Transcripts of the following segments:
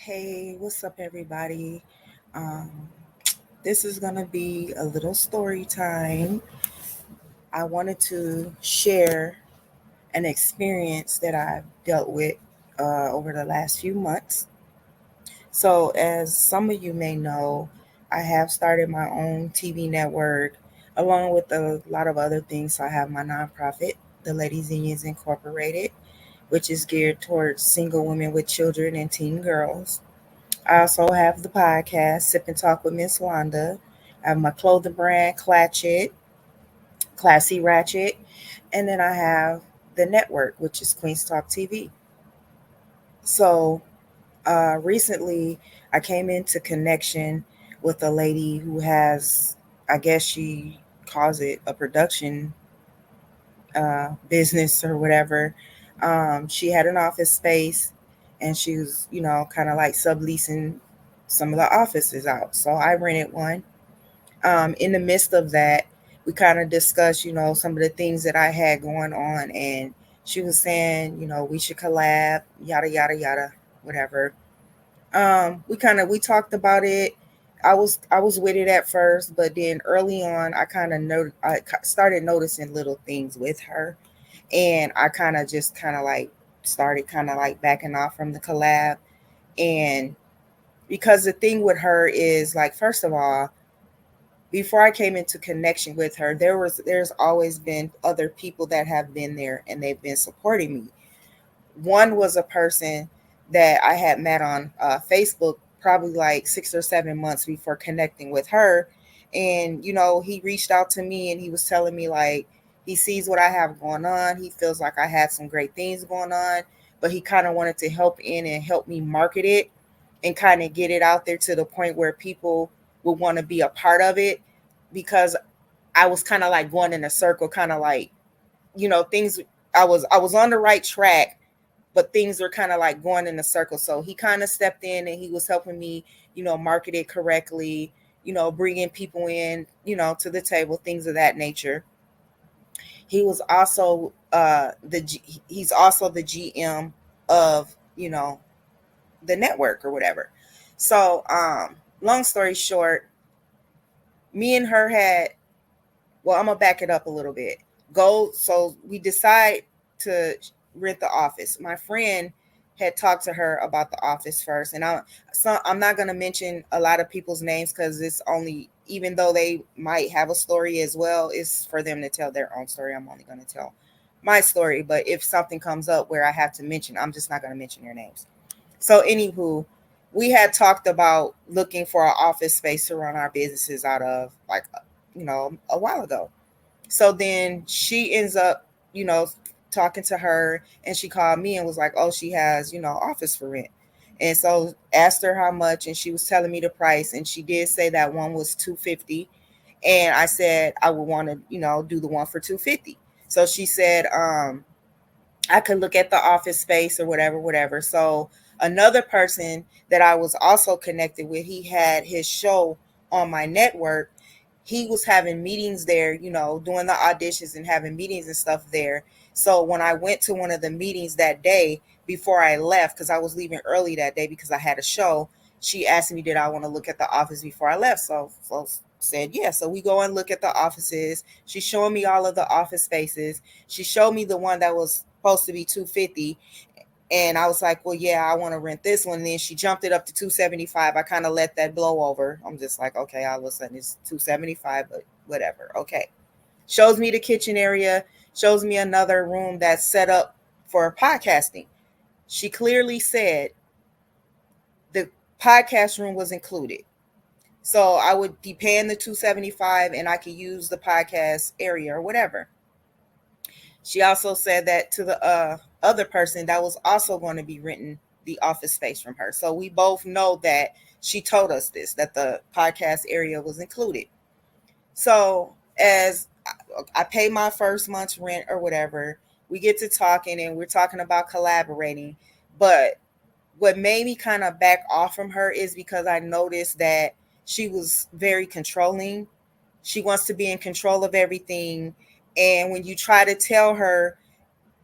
Hey, what's up, everybody? Um, this is going to be a little story time. I wanted to share an experience that I've dealt with over the last few months. So, as some of you may know, I have started my own TV network along with a lot of other things. So, I have my nonprofit, the Ladies Unions Incorporated, which is geared towards single women with children and teen girls. I also have the podcast, Sip and Talk with Miss Wanda. I have my clothing brand, Clatchet, Classy Ratchet. And then I have the network, which is Queens Talk TV. So recently, I came into connection with a lady who has, I guess she calls it a production business or whatever. She had an office space and she was, kind of like subleasing some of the offices out. So I rented one. In the midst of that, we kind of discussed, some of the things that I had going on. And she was saying, we should collab, yada, yada, yada, whatever. We talked about it. I was with it at first, but then early on, I started noticing little things with her, and I kind of like started kind of like backing off from the collab. And because the thing with her is like, first of all, before I came into connection with her, there's always been other people that have been there and they've been supporting me. One was a person that I had met on Facebook probably like 6 or 7 months before connecting with her. And, he reached out to me and he was telling me like he sees what I have going on. He feels like I had some great things going on, but he kind of wanted to help in and help me market it and kind of get it out there to the point where people would want to be a part of it because I was kind of like going in a circle, kind of like, things I was on the right track, but things were kind of like going in a circle. So he kind of stepped in and he was helping me, market it correctly, bringing people in, to the table, things of that nature. He was also he's also the GM of, the network or whatever. So, long story short, me and her had, well, I'm gonna back it up a little bit. So we decide to rent the office. My friend had talked to her about the office first, and I'm not gonna mention a lot of people's names because it's only, even though they might have a story as well, it's for them to tell their own story. I'm only gonna tell my story, but if something comes up where I have to mention, I'm just not gonna mention their names. So, anywho, we had talked about looking for an office space to run our businesses out of, like, a while ago. So then she ends up, talking to her, and she called me and was like, "Oh, she has, office for rent." And so asked her how much, and she was telling me the price, and she did say that one was 250, and I said I would want to, do the one for 250. So she said, I could look at the office space or whatever, whatever. So another person that I was also connected with, he had his show on my network. He was having meetings there, doing the auditions and having meetings and stuff there. So when I went to one of the meetings that day before I left, because I was leaving early that day because I had a show, she asked me, did I want to look at the office before I left? So said, yeah. So we go and look at the offices. She's showing me all of the office spaces. She showed me the one that was supposed to be 250, and I was like, well, yeah, I want to rent this one. And then she jumped it up to 275. I kind of let that blow over. I'm just like, okay, all of a sudden it's 275, but whatever. Okay. Shows me the kitchen area, shows me another room that's set up for podcasting. She clearly said the podcast room was included. So I would be paying the 275 and I could use the podcast area or whatever. She also said that to the other person that was also going to be renting the office space from her. So we both know that she told us this, that the podcast area was included. So as I pay my first month's rent or whatever, we get to talking and we're talking about collaborating. But what made me kind of back off from her is because I noticed that she was very controlling. She wants to be in control of everything. And when you try to tell her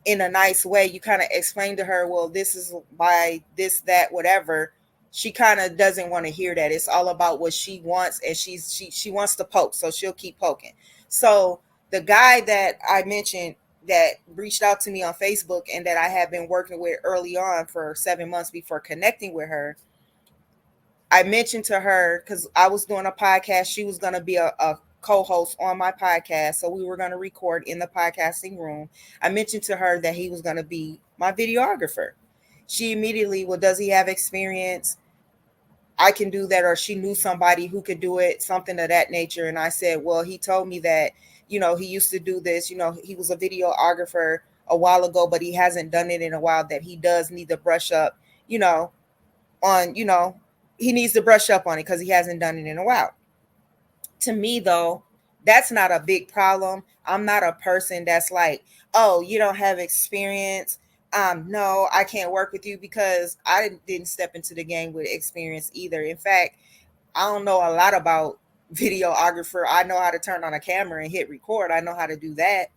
in a nice way, you kind of explain to her, well, this is why this, that, whatever. she kind of doesn't want to hear that. It's all about what she wants, and she wants to poke, so she'll keep poking. So the guy that I mentioned that reached out to me on Facebook and that I had been working with early on for 7 months before connecting with her, I mentioned to her because I was doing a podcast. She was going to be a co-host on my podcast, so we were going to record in the podcasting room. I mentioned to her that he was going to be my videographer. She immediately, well, does he have experience? I can do that, or she knew somebody who could do it, something of that nature. And I said, well, he told me that, he used to do this, he was a videographer a while ago, but he hasn't done it in a while, that he does need to brush up, you know, on, he needs to brush up on it because he hasn't done it in a while. To me, though, that's not a big problem. I'm not a person that's like, oh, you don't have experience. No, I can't work with you, because I didn't step into the game with experience either. In fact, I don't know a lot about videographer. I know how to turn on a camera and hit record. I know how to do that.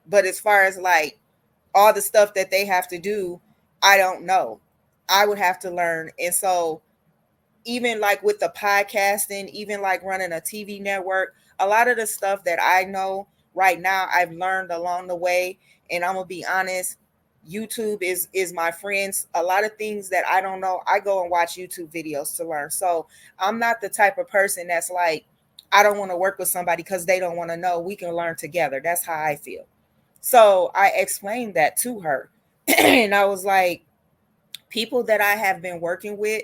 But as far as like all the stuff that they have to do, I don't know. I would have to learn. And so even like with the podcasting, even like running a TV network, a lot of the stuff that I know right now, I've learned along the way. And I'm gonna be honest, YouTube is my friends. A lot of things that I don't know, I go and watch YouTube videos to learn. So I'm not the type of person that's like, I don't want to work with somebody because they don't want to know. We can learn together. That's how I feel. So I explained that to her. And I was like, people that I have been working with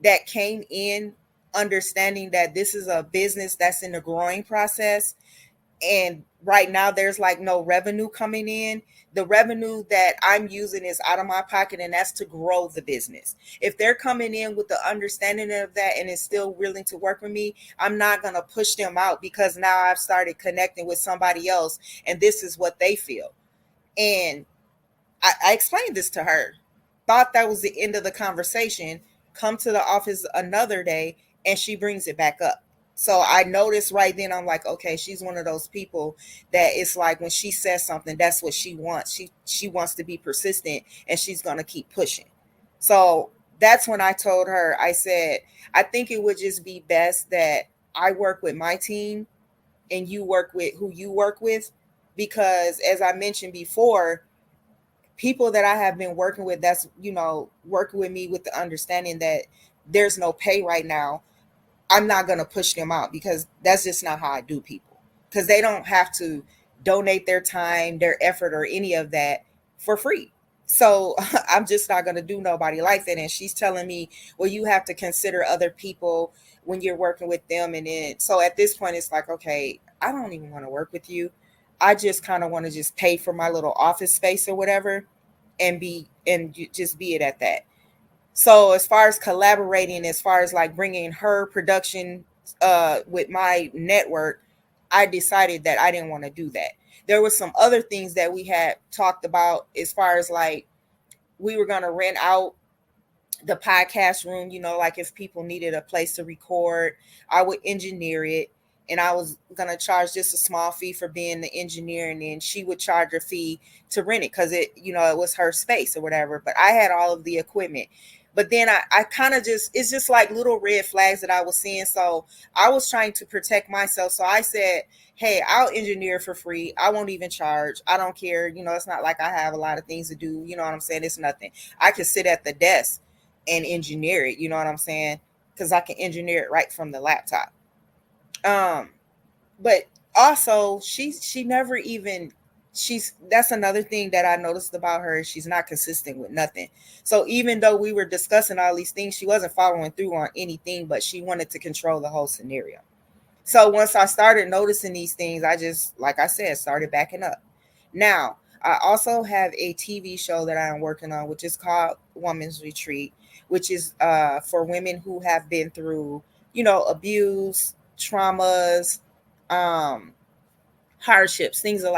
that came in understanding that this is a business that's in the growing process, and right now there's like no revenue coming in. The revenue that I'm using is out of my pocket, and that's to grow the business. If they're coming in with the understanding of that and is still willing to work with me, I'm not going to push them out because now I've started connecting with somebody else and this is what they feel. And I explained this to her, thought that was the end of the conversation. Come to the office another day and she brings it back up. So I noticed right then, I'm like, okay, she's one of those people that it's like when she says something, that's what she wants. She wants to be persistent and she's gonna keep pushing. So that's when I told her, I said, I think it would just be best that I work with my team and you work with who you work with, because as I mentioned before, people that I have been working with, that's, working with me with the understanding that there's no pay right now, I'm not going to push them out because that's just not how I do people. Because they don't have to donate their time, their effort, or any of that for free. So I'm just not going to do nobody like that. And she's telling me, well, you have to consider other people when you're working with them. And then, so at this point, it's like, okay, I don't even want to work with you. I just kind of want to just pay for my little office space or whatever and just be it at that. So as far as collaborating, as far as like bringing her production with my network, I decided that I didn't want to do that. There was some other things that we had talked about as far as like we were going to rent out the podcast room, like if people needed a place to record, I would engineer it. And I was going to charge just a small fee for being the engineer. And then she would charge a fee to rent it because it was her space or whatever. But I had all of the equipment. But then I kind of it's just like little red flags that I was seeing. So I was trying to protect myself. So I said, hey, I'll engineer for free. I won't even charge. I don't care. It's not like I have a lot of things to do. You know what I'm saying? It's nothing. I could sit at the desk and engineer it, you know what I'm saying? Because I can engineer it right from the laptop. Um, but also she never even she's that's another thing that I noticed about her. She's not consistent with nothing. So even though we were discussing all these things, she wasn't following through on anything, but she wanted to control the whole scenario. So once I started noticing these things, I just, like I said, started backing up. Now, I also have a TV show that I'm working on, which is called Woman's Retreat, which is for women who have been through, abuse, traumas, um, hardships, things of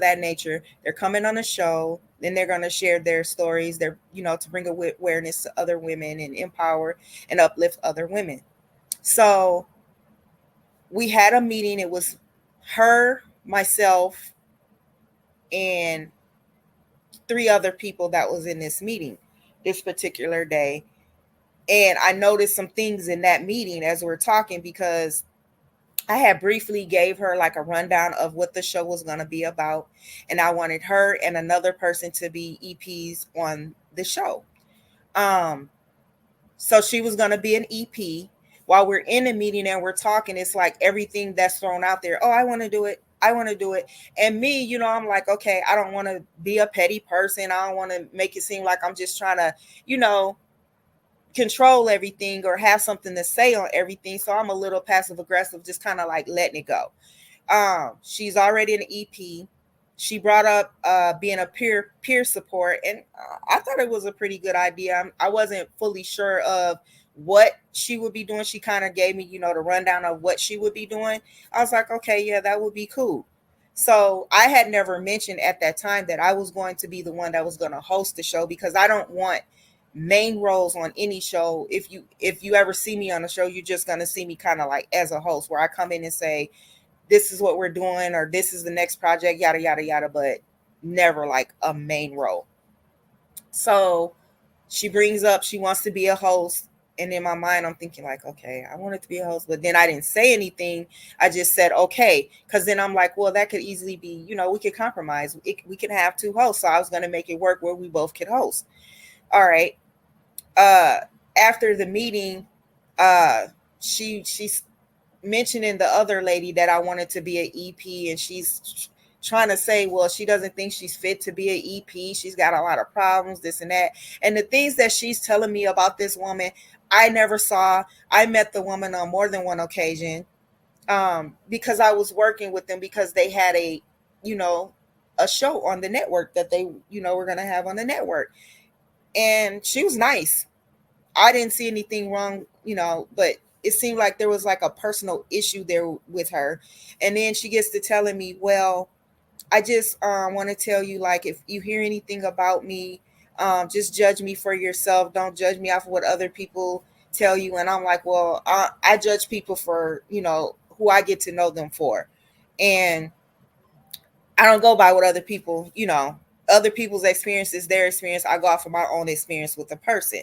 that nature. They're coming on a show, then they're going to share their stories. They're, to bring awareness to other women and empower and uplift other women. So we had a meeting. It was her, myself, and three other people that was in this meeting this particular day. And I noticed some things in that meeting as we're talking, because I had briefly gave her like a rundown of what the show was going to be about, and I wanted her and another person to be EPs on the show. Um, so she was going to be an EP. While we're in the meeting and we're talking, it's like everything that's thrown out there. Oh, I want to do it. I want to do it. And me, I'm like, okay, I don't want to be a petty person. I don't want to make it seem like I'm just trying to, you know, control everything or have something to say on everything. So I'm a little passive aggressive, just kind of like letting it go. She's already an EP. She brought up being a peer support, and I thought it was a pretty good idea. I wasn't fully sure of what she would be doing. She kind of gave me, the rundown of what she would be doing. I was like, okay, yeah, that would be cool. So I had never mentioned at that time that I was going to be the one that was going to host the show, because I don't want main roles on any show. If you ever see me on a show, you're just going to see me kind of like as a host, where I come in and say, this is what we're doing, or this is the next project, yada yada yada, but never like a main role. So she brings up she wants to be a host, and in my mind I'm thinking like, okay, I wanted to be a host, but then I didn't say anything. I just said okay, because then I'm like, well, that could easily be, we could compromise. We can have two hosts. So I was going to make it work where we both could host. All right. uh After the meeting, uh she's mentioning the other lady that I wanted to be an EP, and she's trying to say, well, she doesn't think she's fit to be an EP. She's got a lot of problems, this and that. And the things that she's telling me about this woman, I never saw. I met the woman on more than one occasion, because I was working with them, because they had you know, a show on the network that they, were going to have on the network. And she was nice. I didn't see anything wrong, but it seemed like there was like a personal issue there with her. And then she gets to telling me, well, I just want to tell you, like, if you hear anything about me, just judge me for yourself. Don't judge me off of what other people tell you. And I'm like, well, I judge people for, who I get to know them for. And I don't go by what other people, other people's experience is their experience. I go off of my own experience with the person.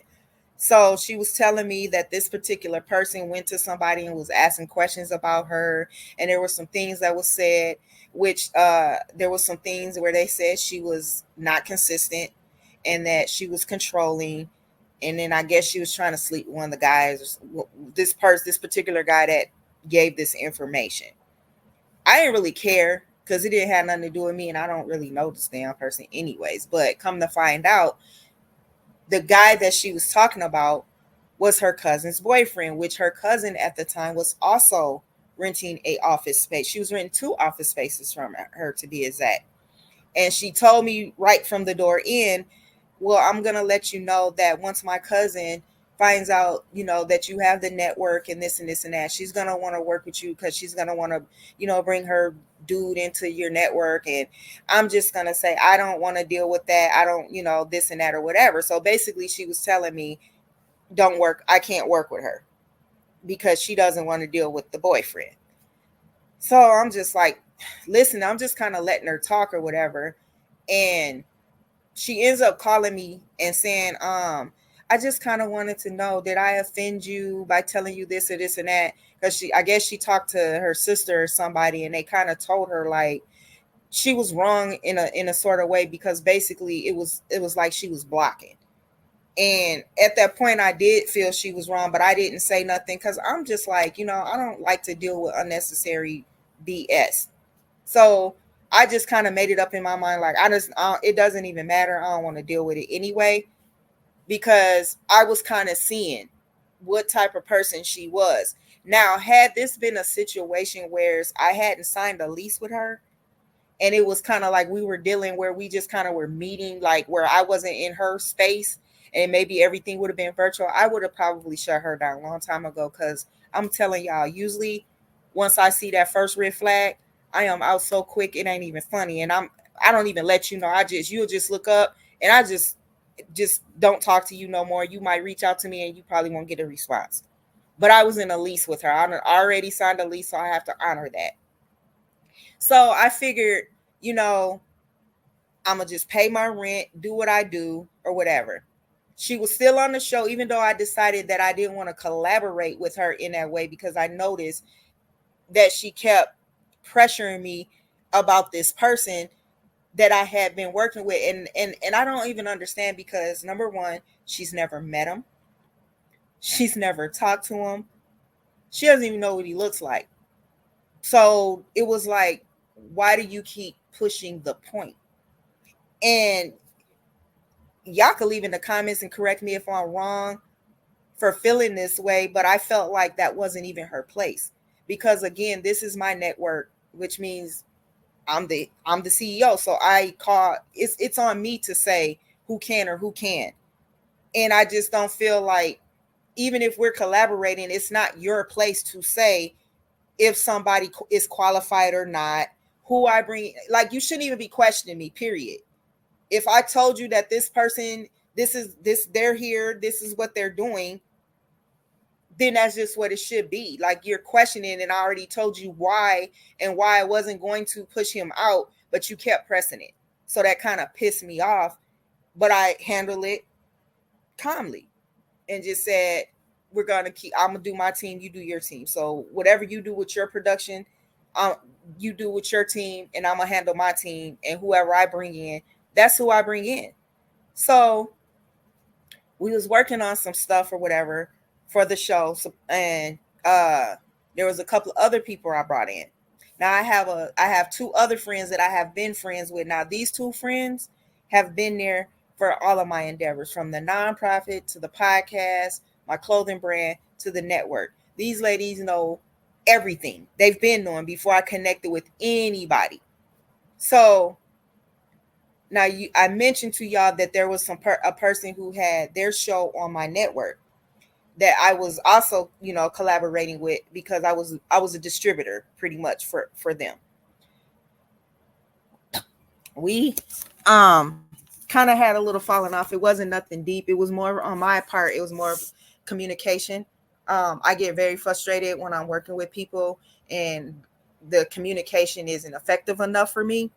So she was telling me that this particular person went to somebody and was asking questions about her, and there were some things that was said, which there was some things where they said she was not consistent and that she was controlling, and then I guess she was trying to sleep with one of the guys. This particular guy that gave this information. I didn't really care because it didn't have nothing to do with me, and I don't really know this damn person anyways. But come to find out, the guy that she was talking about was her cousin's boyfriend, which her cousin at the time was also renting a office space. She was renting two office spaces from her, to be exact. And she told me right from the door in, well, I'm going to let you know that once my cousin finds out, that you have the network and this and this and that, she's going to want to work with you, because she's going to want to, bring her dude into your network. And I'm just going to say, I don't want to deal with that. I don't, this and that or whatever. So basically she was telling me, don't work. I can't work with her because she doesn't want to deal with the boyfriend. So I'm just like, listen, I'm just kind of letting her talk or whatever. And she ends up calling me and saying, I just kind of wanted to know, did I offend you by telling you this or this and that? Because I guess she talked to her sister or somebody, and they kind of told her like she was wrong in a sort of way, because basically it was like she was blocking. And at that point, I did feel she was wrong, but I didn't say nothing, because I'm just like, I don't like to deal with unnecessary BS. So I just kind of made it up in my mind, like it doesn't even matter. I don't want to deal with it anyway, because I was kind of seeing what type of person she was. Now, had this been a situation where I hadn't signed a lease with her, and it was kind of like we were dealing where we just kind of were meeting, like where I wasn't in her space, and maybe everything would have been virtual, I would have probably shut her down a long time ago. Because I'm telling y'all, usually once I see that first red flag, I am out so quick it ain't even funny. And I don't even let you know. You'll just look up, and I just don't talk to you no more. You might reach out to me and you probably won't get a response. But I was in a lease with her. I already signed a lease, so I have to honor that. So I figured, I'm going to just pay my rent, do what I do, or whatever. She was still on the show, even though I decided that I didn't want to collaborate with her in that way, because I noticed that she kept pressuring me about this person that I had been working with. And I don't even understand, because number one, she's never met him. She's never talked to him. She doesn't even know what he looks like. So it was like, why do you keep pushing the point? And y'all can leave in the comments and correct me if I'm wrong for feeling this way, but I felt like that wasn't even her place. Because again, this is my network, which means I'm the CEO. So I call it's on me to say who can or who can't. And I just don't feel like, even if we're collaborating, it's not your place to say if somebody is qualified or not, who I bring. Like, you shouldn't even be questioning me, period. If I told you that this person, they're here, this is what they're doing, then that's just what it should be. Like, you're questioning, and I already told you why, and why I wasn't going to push him out, but you kept pressing it. So that kind of pissed me off, but I handled it calmly and just said, I'm gonna do my team, you do your team. So whatever you do with your production, um, you do with your team, and I'm gonna handle my team, and whoever I bring in, that's who I bring in. So we was working on some stuff or whatever for the show. So, and there was a couple of other people I brought in. Now I have two other friends that I have been friends with. Now these two friends have been there for all of my endeavors, from the nonprofit to the podcast, my clothing brand, to the network. These ladies know everything. They've been knowing before I connected with anybody. So now, I mentioned to y'all that there was a person who had their show on my network that I was also, collaborating with, because I was a distributor pretty much for them. We kind of had a little falling off. It wasn't nothing deep. It was more on my part. It was more communication. I get very frustrated when I'm working with people and the communication isn't effective enough for me,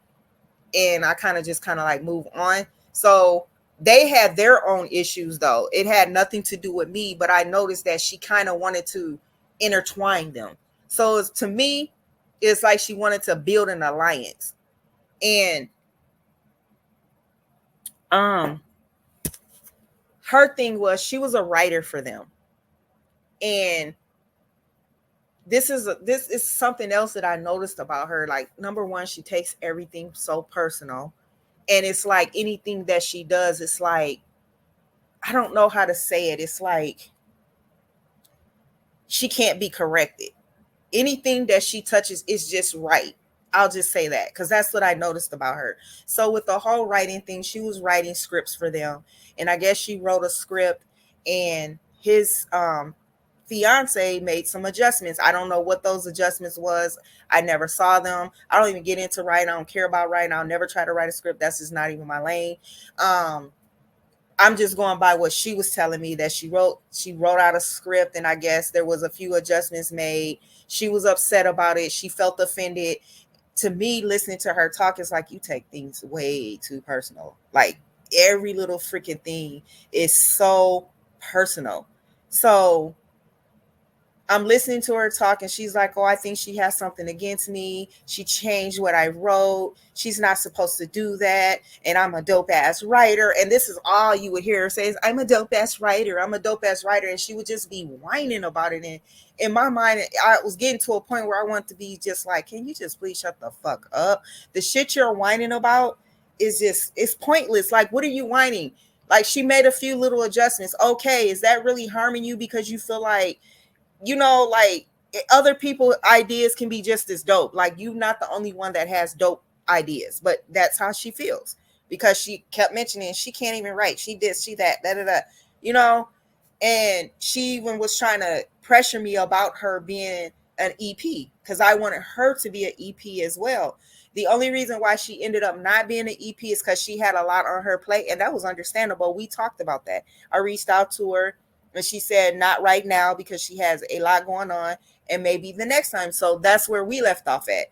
and I kind of like move on. So they had their own issues, though. It had nothing to do with me, but I noticed that she kind of wanted to intertwine them. So to me, it's like she wanted to build an alliance. And um her thing was, she was a writer for them. And this is something else that I noticed about her. Like, number one, she takes everything so personal. And it's like anything that she does, it's like, I don't know how to say it. It's like she can't be corrected. Anything that she touches is just right. I'll just say that, because that's what I noticed about her. So with the whole writing thing, she was writing scripts for them. And I guess she wrote a script, and his fiance made some adjustments. I don't know what those adjustments was. I never saw them. I don't even get into writing. I don't care about writing. I'll never try to write a script. That's just not even my lane. I'm just going by what she was telling me, that she wrote out a script, and I guess there was a few adjustments made. She was upset about it. She felt offended. To me, listening to her talk, it's like, you take things way too personal. Like, every little freaking thing is so personal. So I'm listening to her talk, and she's like, oh, I think she has something against me. She changed what I wrote. She's not supposed to do that. And I'm a dope ass writer. And this is all you would hear her say is, I'm a dope ass writer. I'm a dope ass writer. And she would just be whining about it. And in my mind, I was getting to a point where I want to be just like, can you just please shut the fuck up? The shit you're whining about it's pointless. Like, what are you whining? Like, she made a few little adjustments. Okay, is that really harming you because you feel like, like, other people ideas can be just as dope. Like, you're not the only one that has dope ideas, but that's how she feels, because she kept mentioning she can't even write. She did, she that, da da da, you know. And she even was trying to pressure me about her being an EP, because I wanted her to be an EP as well. The only reason why she ended up not being an EP is because she had a lot on her plate, and that was understandable. We talked about that. I reached out to her, and she said not right now, because she has a lot going on, and maybe the next time. So that's where we left off at.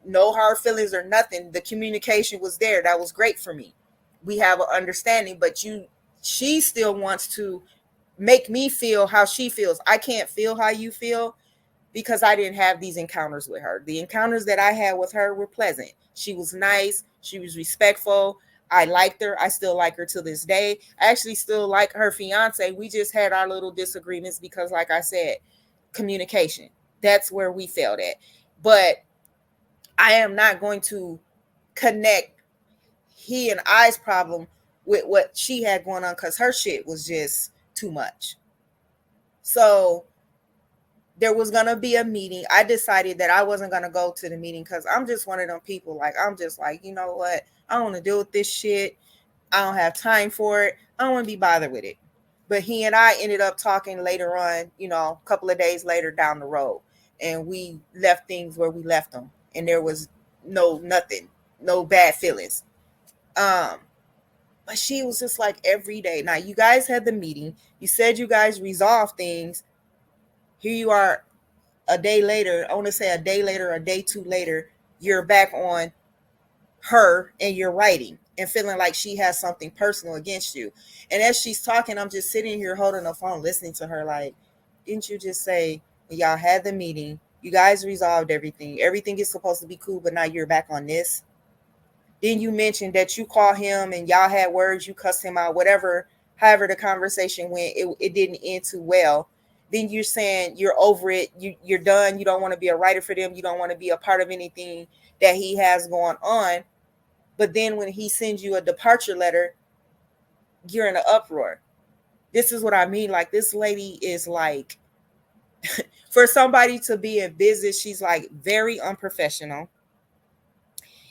No hard feelings or nothing. The communication was there. That was great for me. We have an understanding, but she still wants to make me feel how she feels. I can't feel how you feel because I didn't have these encounters with her. The encounters that I had with her were pleasant. She was nice, she was respectful. I liked her. I still like her to this day. I actually still like her fiance. We just had our little disagreements because, like I said, communication. That's where we failed at. But I am not going to connect he and I's problem with what she had going on because her shit was just too much. So there was gonna be a meeting. I decided that I wasn't gonna go to the meeting because I'm just one of them people. Like, I'm just like, you know what? I don't want to deal with this shit. I don't have time for it. I don't want to be bothered with it. But he and I ended up talking later on, a couple of days later down the road, and we left things where we left them, and there was nothing, no bad feelings. Um, but she was just like every day. Now you guys had the meeting. You said you guys resolved things. Here you are a day later. I want to say a day later, a day two later, you're back on her and you're writing and feeling like she has something personal against you. And as she's talking, I'm just sitting here holding the phone, listening to her like, didn't you just say when y'all had the meeting, you guys resolved everything. Everything is supposed to be cool, but now you're back on this. Then you mentioned that you call him and y'all had words, you cussed him out, whatever, however the conversation went, it didn't end too well. Then you're saying you're over it, you're done, you don't want to be a writer for them, you don't want to be a part of anything that he has going on. But then when he sends you a departure letter, you're in an uproar. This is what I mean. Like, this lady is like, for somebody to be in business, she's like very unprofessional.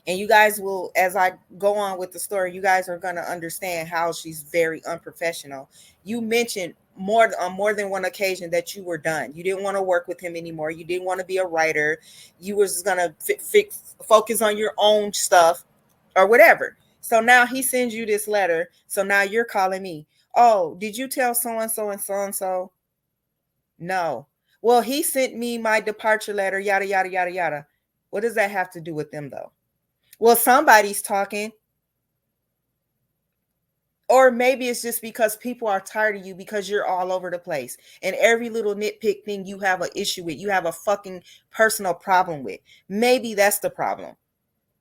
And you guys will, as I go on with the story, you guys are going to understand how she's very unprofessional. You mentioned on more than one occasion that you were done. You didn't want to work with him anymore. You didn't want to be a writer. You was going to focus on your own stuff or whatever. So now he sends you this letter. So now you're calling me. Oh, did you tell so and so and so and so? No. Well, he sent me my departure letter, yada, yada, yada, yada. What does that have to do with them, though? Well, somebody's talking. Or maybe it's just because people are tired of you because you're all over the place. And every little nitpick thing you have an issue with, you have a fucking personal problem with. Maybe that's the problem.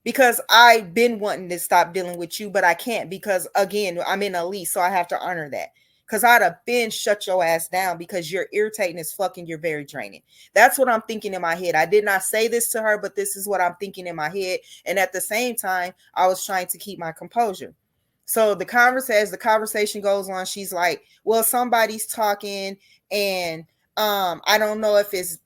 Because I've been wanting to stop dealing with you, but I can't because, again, I'm in a lease, so I have to honor that. Because I'd have been shut your ass down because you're irritating as fucking, you're very draining. That's what I'm thinking in my head. I did not say this to her, but this is what I'm thinking in my head. And at the same time, I was trying to keep my composure. So as the conversation goes on, she's like, well, somebody's talking, and I don't know if it's,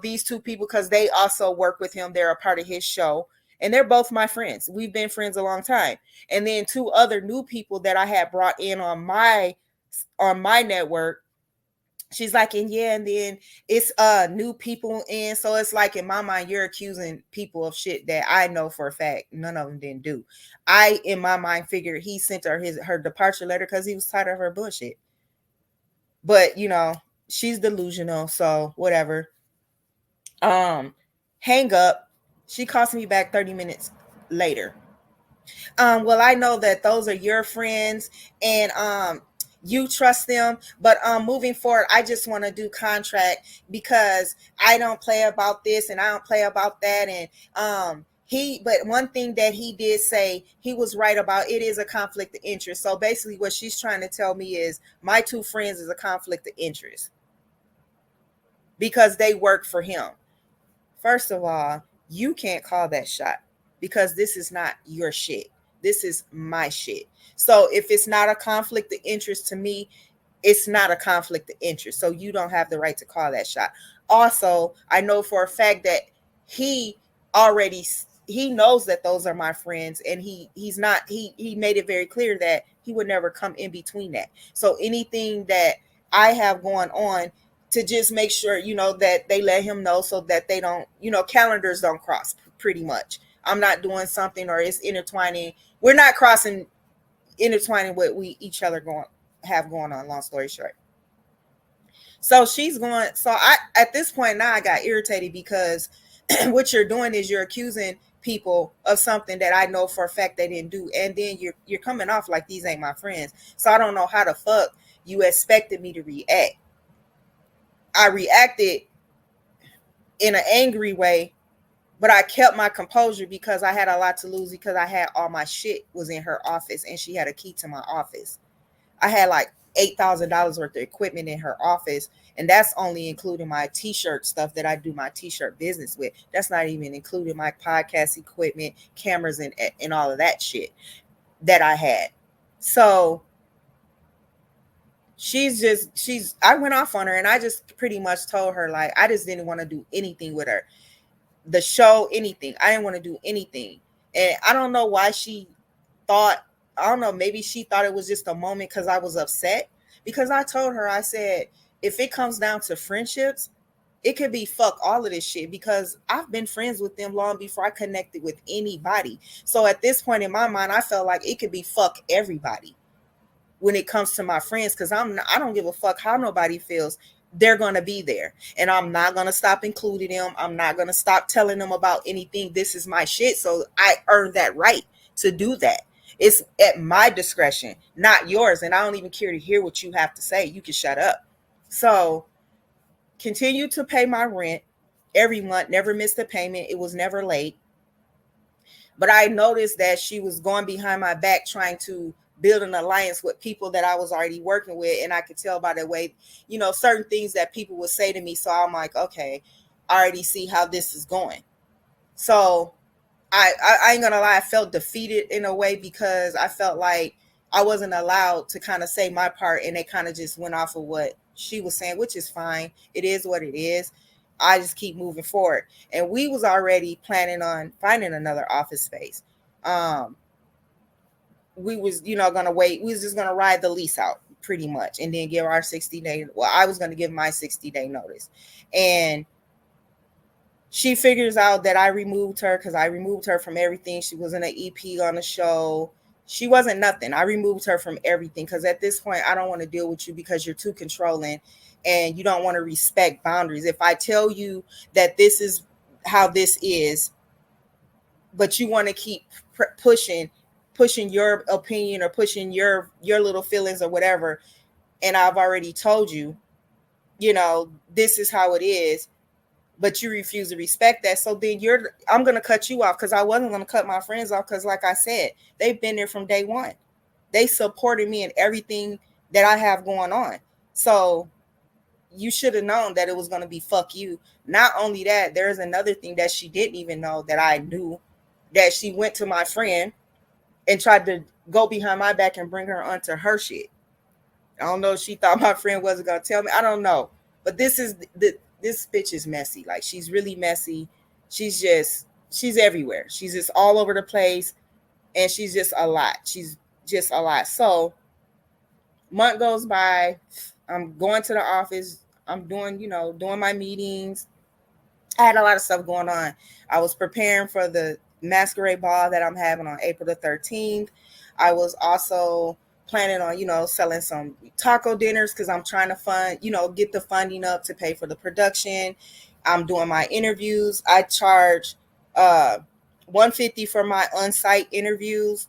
these two people, because they also work with him. They're a part of his show. And they're both my friends. We've been friends a long time. And then two other new people that I had brought in on my network. She's like, and yeah, and then it's new people in. So it's like, in my mind, you're accusing people of shit that I know for a fact none of them didn't do. I, in my mind, figured he sent her her departure letter because he was tired of her bullshit. But she's delusional, so whatever. Hang up. She calls me back 30 minutes later. Well, I know that those are your friends, and you trust them, but moving forward, I just want to do contract because I don't play about this and I don't play about that. And but one thing that he did say, he was right about, it is a conflict of interest. So basically what she's trying to tell me is my two friends is a conflict of interest because they work for him. First of all, you can't call that shot because this is not your shit. This is my shit. So if it's not a conflict of interest to me, it's not a conflict of interest. So you don't have the right to call that shot. Also, I know for a fact that he knows that those are my friends, and he made it very clear that he would never come in between that. So anything that I have going on, to just make sure, that they let him know so that they don't, calendars don't cross pretty much. I'm not doing something or it's intertwining. We're not intertwining what we each other have going on, long story short. So at this point now I got irritated because what you're doing is you're accusing people of something that I know for a fact they didn't do, and then you're coming off like these ain't my friends. So I don't know how the fuck you expected me to react. I reacted in an angry way, but I kept my composure because I had a lot to lose, because I had all my shit was in her office and she had a key to my office. I had like $8,000 worth of equipment in her office, and that's only including my t-shirt stuff that I do my t-shirt business with. That's not even including my podcast equipment, cameras, and all of that shit that I had. So I went off on her, and I just pretty much told her, like, I just didn't want to do anything with her. The show, anything. I didn't want to do anything. And I don't know why she thought, I don't know, maybe she thought it was just a moment because I was upset. Because I told her, I said, if it comes down to friendships, it could be fuck all of this shit, because I've been friends with them long before I connected with anybody. So at this point in my mind, I felt like it could be fuck everybody when it comes to my friends, because I don't give a fuck how nobody feels. They're gonna be there, and I'm not gonna stop including them. I'm not gonna stop telling them about anything. This is my shit, so I earned that right to do that. It's at my discretion, not yours, and I don't even care to hear what you have to say. You can shut up. So continue to pay my rent every month. Never missed a payment. It was never late. But I noticed that she was going behind my back trying to build an alliance with people that I was already working with. And I could tell by the way, certain things that people would say to me. So I'm like, okay, I already see how this is going. So I ain't gonna lie, I felt defeated in a way, because I felt like I wasn't allowed to kind of say my part, and they kind of just went off of what she was saying, which is fine. It is what it is. I just keep moving forward. And we was already planning on finding another office space. We was, gonna wait. We was just gonna ride the lease out pretty much, and then give our 60-day. Well, I was gonna give my 60-day notice, and she figures out that I removed her, because I removed her from everything. She wasn't an EP on the show. She wasn't nothing. I removed her from everything, because at this point, I don't want to deal with you because you're too controlling and you don't want to respect boundaries. If I tell you that this is how this is, but you want to keep pushing your opinion, or pushing your little feelings or whatever, and I've already told you, this is how it is, but you refuse to respect that. So then I'm going to cut you off, because I wasn't going to cut my friends off, because like I said, they've been there from day one. They supported me in everything that I have going on. So you should have known that it was going to be fuck you. Not only that, there's another thing that she didn't even know that I knew, that she went to my friend and tried to go behind my back and bring her onto her shit. I don't know if she thought my friend wasn't going to tell me. I don't know. But this bitch is messy. Like, she's really messy. She's everywhere. She's just all over the place, and she's just a lot. She's just a lot. So month goes by. I'm going to the office. I'm doing my meetings. I had a lot of stuff going on. I was preparing for the masquerade ball that I'm having on April the 13th. I was also planning on, selling some taco dinners, because I'm trying to get the funding up to pay for the production. I'm doing my interviews. I charge $150 for my on-site interviews,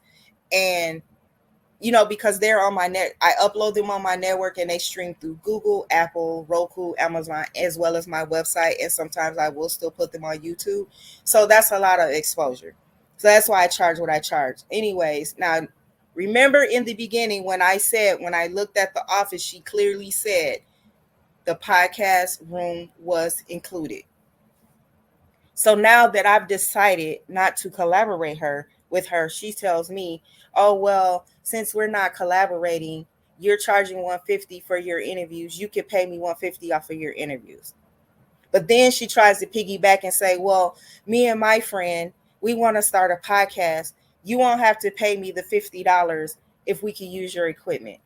and because they're on my net, I upload them on my network, and they stream through Google, Apple, Roku, Amazon, as well as my website. And sometimes I will still put them on YouTube. So that's a lot of exposure. So that's why I charge what I charge. Anyways, now remember in the beginning when I looked at the office, she clearly said the podcast room was included. So now that I've decided not to collaborate with her, she tells me, oh, well, since we're not collaborating, you're charging $150 for your interviews. You could pay me $150 off of your interviews. But then she tries to piggyback and say, well, me and my friend, we want to start a podcast. You won't have to pay me the $50 if we can use your equipment.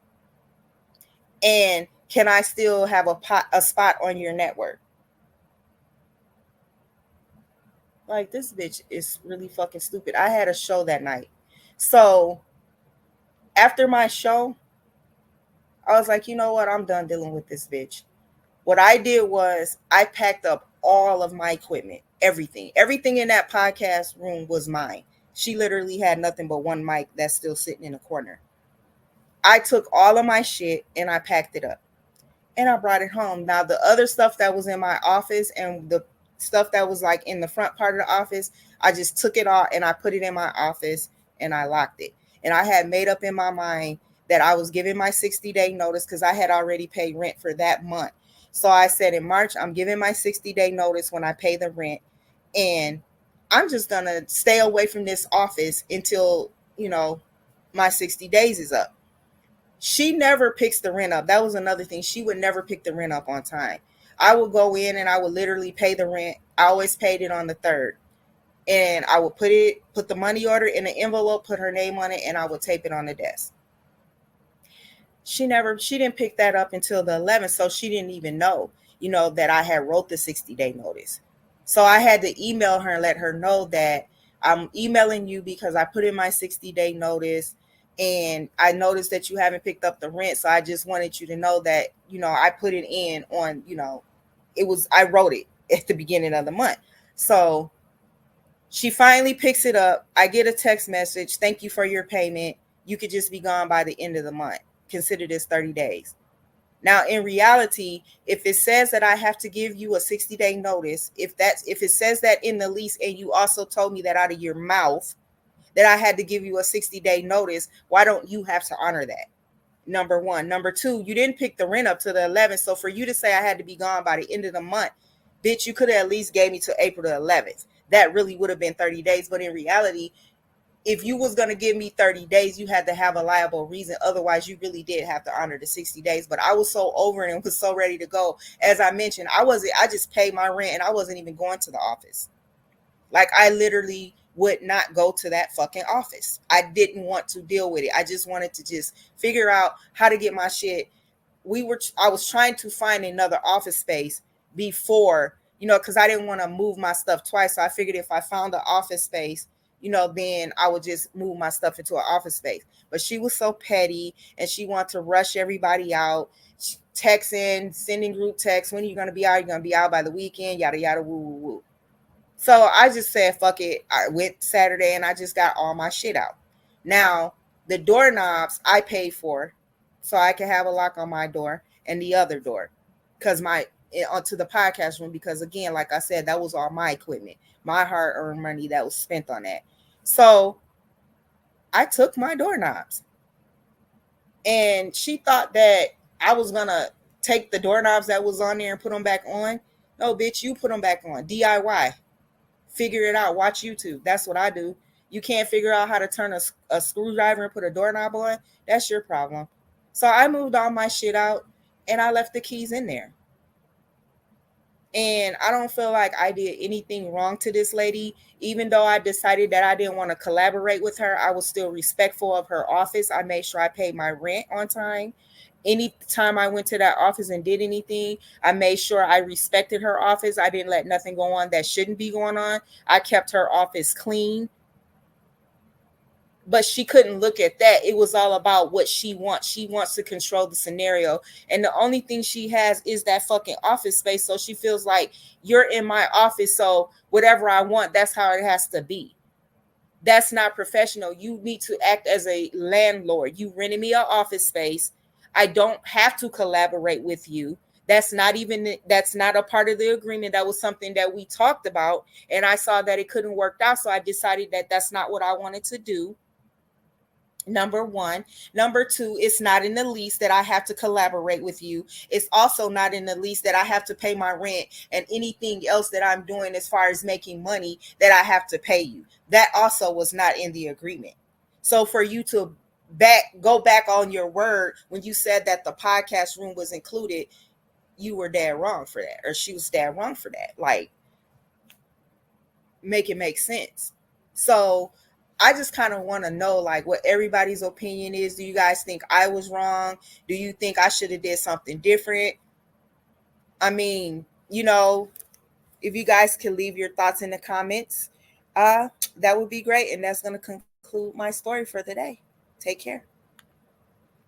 And can I still have a spot on your network? Like, this bitch is really fucking stupid. I had a show that night. So after my show, I was like, you know what? I'm done dealing with this bitch. What I did was I packed up all of my equipment, Everything in that podcast room was mine. She literally had nothing but one mic that's still sitting in a corner. I took all of my shit and I packed it up and I brought it home. Now, the other stuff that was in my office and the stuff that was like in the front part of the office, I just took it all and I put it in my office and I locked it. And I had made up in my mind that I was giving my 60-day notice because I had already paid rent for that month. So I said in March, I'm giving my 60-day notice when I pay the rent. And I'm just going to stay away from this office until, my 60 days is up. She never picks the rent up. That was another thing. She would never pick the rent up on time. I would go in and I would literally pay the rent. I always paid it on the 3rd. And I would put the money order in an envelope, put her name on it, and I would tape it on the desk. She didn't pick that up until the 11th. So she didn't even know, that I had wrote the 60-day notice. So I had to email her and let her know that I'm emailing you because I put in my 60-day notice and I noticed that you haven't picked up the rent. So I just wanted you to know that, I put it in on, I wrote it at the beginning of the month. So she finally picks it up. I get a text message. Thank you for your payment. You could just be gone by the end of the month. Consider this 30 days. Now, in reality, if it says that I have to give you a 60-day notice, if it says that in the lease and you also told me that out of your mouth that I had to give you a 60-day notice, why don't you have to honor that? Number one. Number two, you didn't pick the rent up to the 11th. So for you to say I had to be gone by the end of the month, bitch, you could have at least gave me to April the 11th. That really would have been 30 days. But in reality, if you was going to give me 30 days, you had to have a liable reason. Otherwise, you really did have to honor the 60 days. But I was so over it and was so ready to go. As I mentioned, I just paid my rent and I wasn't even going to the office. Like, I literally would not go to that fucking office. I didn't want to deal with it. I just wanted to just figure out how to get my shit. I was trying to find another office space before, because I didn't want to move my stuff twice. So I figured if I found the office space, then I would just move my stuff into an office space. But she was so petty and she wanted to rush everybody out. Texting, sending group texts. When are you going to be out? You're going to be out by the weekend, yada, yada, woo, woo, woo. So I just said, fuck it. I went Saturday and I just got all my shit out. Now, the doorknobs I paid for so I can have a lock on my door and the other door because onto the podcast room, because again, like I said, that was all my equipment, my hard-earned money that was spent on that. So I took my doorknobs and she thought that I was going to take the doorknobs that was on there and put them back on. No, bitch, you put them back on. DIY. Figure it out. Watch YouTube. That's what I do. You can't figure out how to turn a screwdriver and put a doorknob on? That's your problem. So I moved all my shit out and I left the keys in there. And I don't feel like I did anything wrong to this lady. Even though I decided that I didn't want to collaborate with her, I was still respectful of her office. I made sure I paid my rent on time. Any time I went to that office and did anything, I made sure I respected her office. I didn't let nothing go on that shouldn't be going on. I kept her office clean. But she couldn't look at that. It was all about what she wants. She wants to control the scenario. And the only thing she has is that fucking office space. So she feels like you're in my office. So whatever I want, that's how it has to be. That's not professional. You need to act as a landlord. You rented me an office space. I don't have to collaborate with you. That's not a part of the agreement. That was something that we talked about. And I saw that it couldn't work out. So I decided that that's not what I wanted to do. Number one. Number two, it's not in the lease that I have to collaborate with you. It's also not in the lease that I have to pay my rent and anything else that I'm doing as far as making money that I have to pay you. That also was not in the agreement. So for you to go back on your word when you said that the podcast room was included, you were dead wrong for that, or she was dead wrong for that. Like, make it make sense. So I just kind of want to know, like, what everybody's opinion is. Do you guys think I was wrong? Do you think I should have did something different? I mean, if you guys can leave your thoughts in the comments, that would be great. And that's going to conclude my story for the day. Take care.